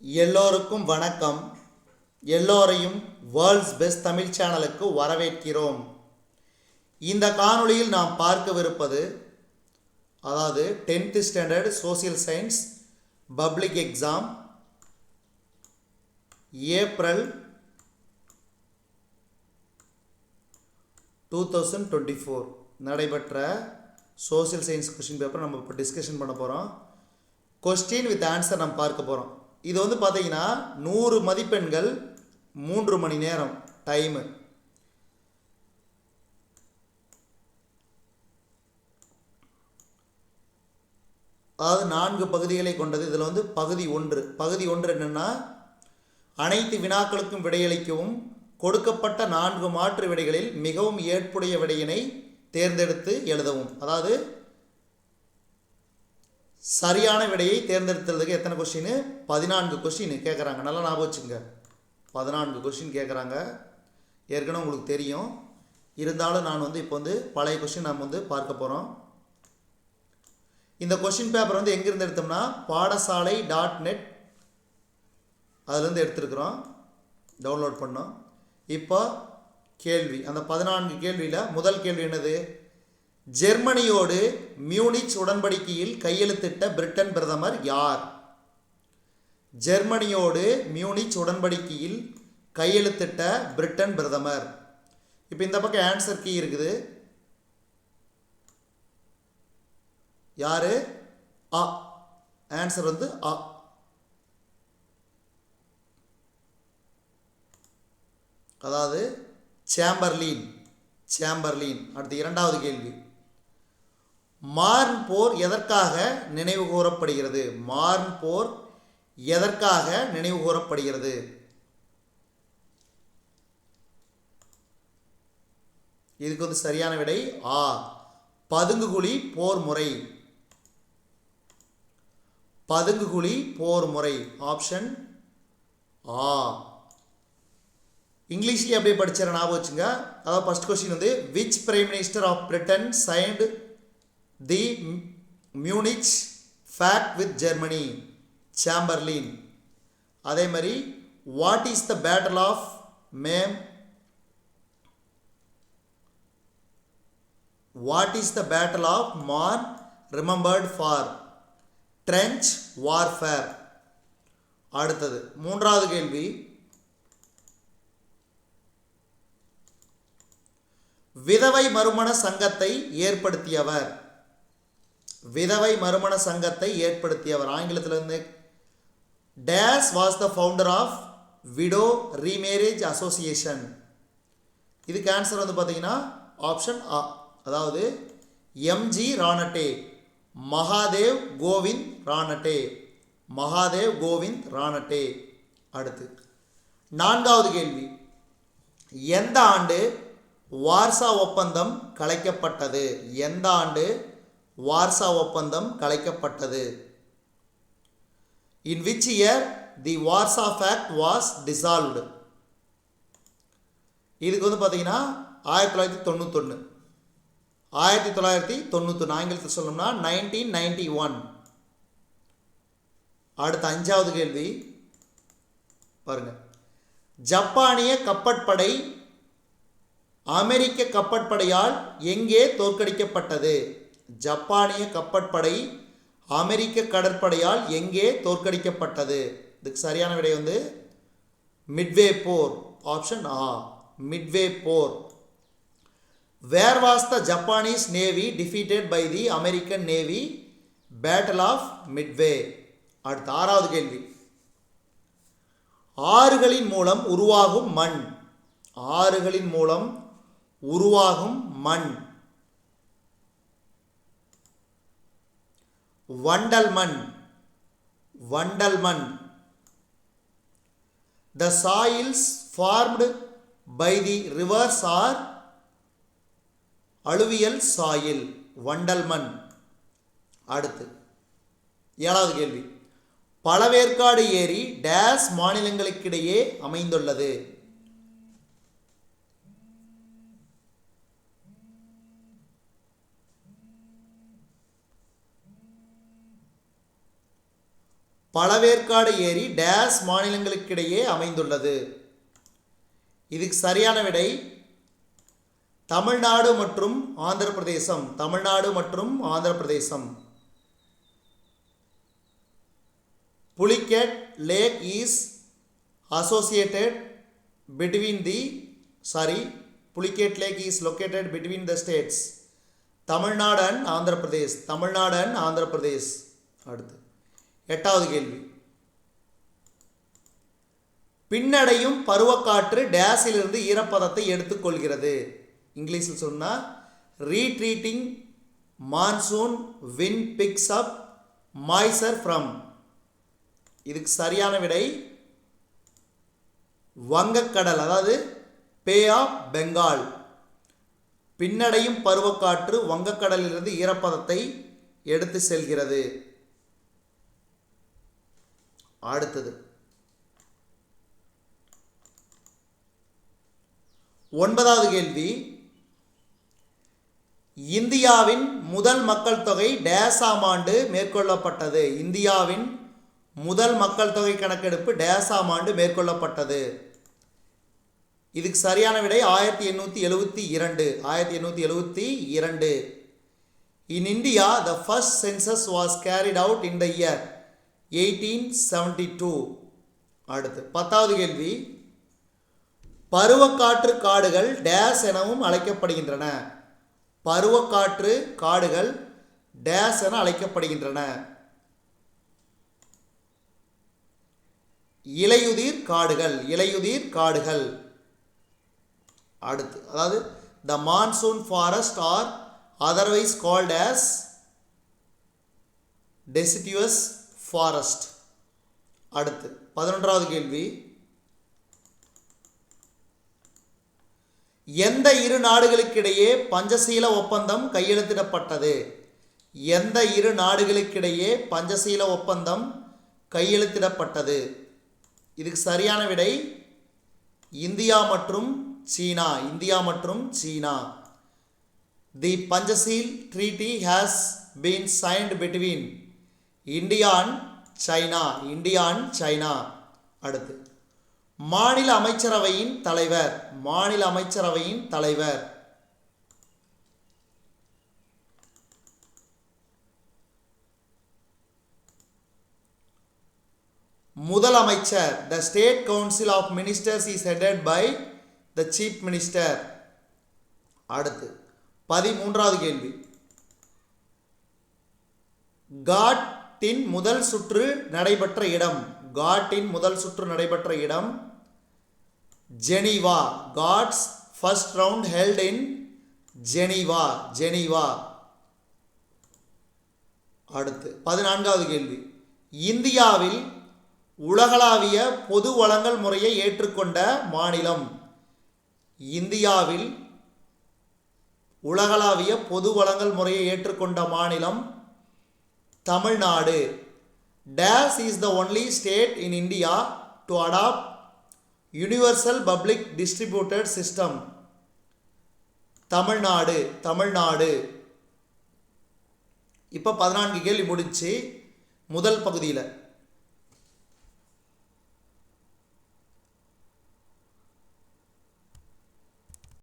எல்லோருக்கும் வணக்கம். எல்லோரையும் வேர்ல்ட்ஸ் பெஸ்ட் தமிழ் சேனலுக்கு வரவேற்கிறோம். இந்த காணொளியில் நாம் பார்க்கவிருப்பது அதாவது 10th standard social science public exam April 2024 நடைபெற்ற சோசியல் சயின்ஸ் கொஸ்டின் பேப்பர் நம்ம இப்போ டிஸ்கஷன் பண்ண போகிறோம். கொஸ்டின் வித் ஆன்சர் நம்ம பார்க்க போகிறோம். இது வந்து பார்த்தீங்கன்னா 100 மதிப்பெண்கள் 3 மணி நேரம் டைமு. அதாவது 4 பகுதிகளை கொண்டது. இதில் வந்து பகுதி ஒன்று என்னென்னா அனைத்து வினாக்களுக்கும் விடையளிக்கவும் கொடுக்கப்பட்ட 4 மாற்று விடைகளில் மிகவும் ஏற்புடைய விடையினை தேர்ந்தெடுத்து எழுதவும். அதாவது சரியான விடையை தேர்ந்தெடுத்துறதுக்கு எத்தனை கொஸ்டின்? 14 கொஸ்டின் கேட்குறாங்க. நல்லா ஞாபகம் வச்சுங்க, 14 கொஸ்டின் கேட்குறாங்க. ஏற்கனவே உங்களுக்கு தெரியும், இருந்தாலும் நான் வந்து இப்போ வந்து பழைய கொஸ்டின் நம்ம வந்து பார்க்க போகிறோம். இந்த கொஸ்டின் பேப்பர் வந்து எங்கேருந்து எடுத்தோம்னா பாடசாலை.net அதுலேருந்து எடுத்துருக்குறோம், டவுன்லோட் பண்ணோம். இப்போ கேள்வி, அந்த 14 கேள்வியில் முதல் கேள்வி என்னது? ஜெர்மனியோடு மியூனிச் உடன்படிக்கையில் கையெழுத்திட்ட பிரிட்டன் பிரதமர் யார்? ஜெர்மனியோடு மியூனிச் உடன்படிக்கையில் கையெழுத்திட்ட பிரிட்டன் பிரதமர். இப்போ இந்த பக்கம் ஆன்சர் கீ இருக்குது. யாரு? அ. ஆன்சர் வந்து அ. அதாவது சேம்பர்லின். அடுத்து இரண்டாவது கேள்வி, மார்ன் போர் எதற்காக நினைவு கூறப்படுகிறது? மார்ன் போர் எதற்காக நினைவு கூறப்படுகிறது? இதுக்கு வந்து சரியான விடை ஆ, பதுங்குகுழி போர் முறை. பதுங்குகுழி போர் முறை, ஆப்ஷன் ஆ. இங்கிலீஷ்லேயே அப்படியே படிச்சிட ஞாபகம் வச்சுங்க. அதாவது ஃபர்ஸ்ட் கொஸ்டின் வந்து which prime minister of Britain signed the Munich pact with Germany? Chamberlain. அதே மாதிரி what is the battle of மேம்? What is the battle of Marne remembered for? Trench warfare. அடுத்தது மூன்றாவது கேள்வி, விதவை மறுமண சங்கத்தை ஏற்படுத்தியவர்? விதவை மறுமண சங்கத்தை ஏற்படுத்தியவர் ஆங்கிலத்தில் இருந்து this was the founder of widow remarriage association. இதுக்கு ஆன்சர் வந்து பார்த்தீங்கன்னா ஆப்ஷன் ஆ, அதாவது எம்ஜி ராணட்டே, மகாதேவ் கோவிந்த் ராணட்டே. மகாதேவ் கோவிந்த் ராணட்டே. அடுத்து நான்காவது கேள்வி, எந்த ஆண்டு வார்சா ஒப்பந்தம் கலைக்கப்பட்டது? எந்த ஆண்டு வார்சா ஒப்பந்தம் கலைக்கப்பட்டது? In which year the Warsaw Pact was dissolved? இதுக்கு வந்து பார்த்தீங்கன்னா 1991. 1991 ஆங்கிலத்தில் சொல்லணும்னா 1991. அடுத்த அஞ்சாவது கேள்வி பாருங்க, ஜப்பானிய கப்பற்படை அமெரிக்க கப்பற்படையால் எங்கே தோற்கடிக்கப்பட்டது? ஜப்பானிய கப்பற்படை அமெரிக்க கடற்படையால் எங்கே தோற்கடிக்கப்பட்டது? இதுக்கு சரியான விடை வந்து மிட்வே போர், ஆப்ஷன் ஆ, மிட்வே போர். Where was the Japanese navy defeated by the American navy? Battle of Midway. அடுத்த ஆறாவது கேள்வி, ஆறுகளின் மூலம் உருவாகும் மண். ஆறுகளின் மூலம் உருவாகும் மண். வண்டல் மண். வண்டல் மண். The soils formed by the rivers are alluvial soil. வண்டல் மண். அடுத்து ஏழாவது கேள்வி, பழவேற்காடு ஏரி டேஸ் மாநிலங்களுக்கிடையே அமைந்துள்ளது? பழவேற்காடு ஏரி டேஸ் மாநிலங்களுக்கிடையே அமைந்துள்ளது. இதுக்கு சரியான விடை தமிழ்நாடு மற்றும் ஆந்திர பிரதேசம். தமிழ்நாடு மற்றும் ஆந்திர பிரதேசம். Pulicat lake is associated between the Pulicat Lake is located between the states Tamil Nadu and Andhra Pradesh. Tamil Nadu and Andhra Pradesh. அடுத்து 8வது கேள்வி. பின்னடையும் பருவக்காற்று டேஸிலிருந்து ஈரப்பதத்தை எடுத்துக்கொள்கிறது. இங்கிலீஷில் சொன்னால் retreating monsoon wind picks up moisture from. இதுக்கு சரியான விடை வங்கக்கடல், அதாவது பே ஆஃப் பெங்கால். பின்னடையும் பருவக்காற்று வங்கக்கடலிலிருந்து ஈரப்பதத்தை எடுத்து செல்கிறது. அடுத்தது 9வது கேள்வி. இந்தியாவின் முதல் மக்கள் தொகை டேஸாம் ஆண்டு மேற்கொள்ளப்பட்டது. இந்தியாவின் முதல் மக்கள் தொகை கணக்கெடுப்பு டேஸாம் ஆண்டு மேற்கொள்ளப்பட்டது. இதுக்கு சரியான விடை 1872. 1872. In India, the first census was carried out in the year 1872. அடுத்து 10வது கேள்வி. பருவக்காற்று காடுகள் டேஸ் எனவும் அழைக்கப்படுகின்றன. பருவக்காற்று காடுகள் டேஸ் என அழைக்கப்படுகின்றன. இலையுதிர் காடுகள். இலையுதிர் காடுகள். அடுத்து அதாவது the monsoon forest or otherwise called as deciduous forest. அடுத்து 11வது கேள்வி. எந்த இரு நாடுகளுக்கிடையே பஞ்சசீல ஒப்பந்தம் கையெழுத்திடப்பட்டது? எந்த இரு நாடுகளுக்கிடையே பஞ்சசீல ஒப்பந்தம் கையெழுத்திடப்பட்டது? இதுக்கு சரியான விடை இந்தியா மற்றும் சீனா. இந்தியா மற்றும் சீனா. The Panchsheel treaty has been signed between India and China. India and China. அடுத்து மாநில அமைச்சரவையின் தலைவர். மாநில அமைச்சரவையின் தலைவர். முதலமைச்சர். The State Council of Ministers is headed by the Chief Minister. அடுத்து 13வது கேள்வி. காட்டின் முதல் சுற்று நடைபெற்ற இடம். காட்டின் முதல் சுற்று நடைபெற்ற இடம் Geneva. GATT's first round held in Geneva. Geneva. அடுத்து 14வது கேள்வி. இந்தியாவில் உலகளாவிய பொது வழங்கல் முறையை ஏற்றுக்கொண்ட மாநிலம். இந்தியாவில் உலகளாவிய பொது வழங்கல் முறையை ஏற்றுக்கொண்ட மாநிலம் Tamil Nadu. This is the only state in India to adopt universal public distributed system. Tamil Nadu. Tamil Nadu. இப்போ 14 கேள்வி முடிச்சு முதல் பகுதியில்.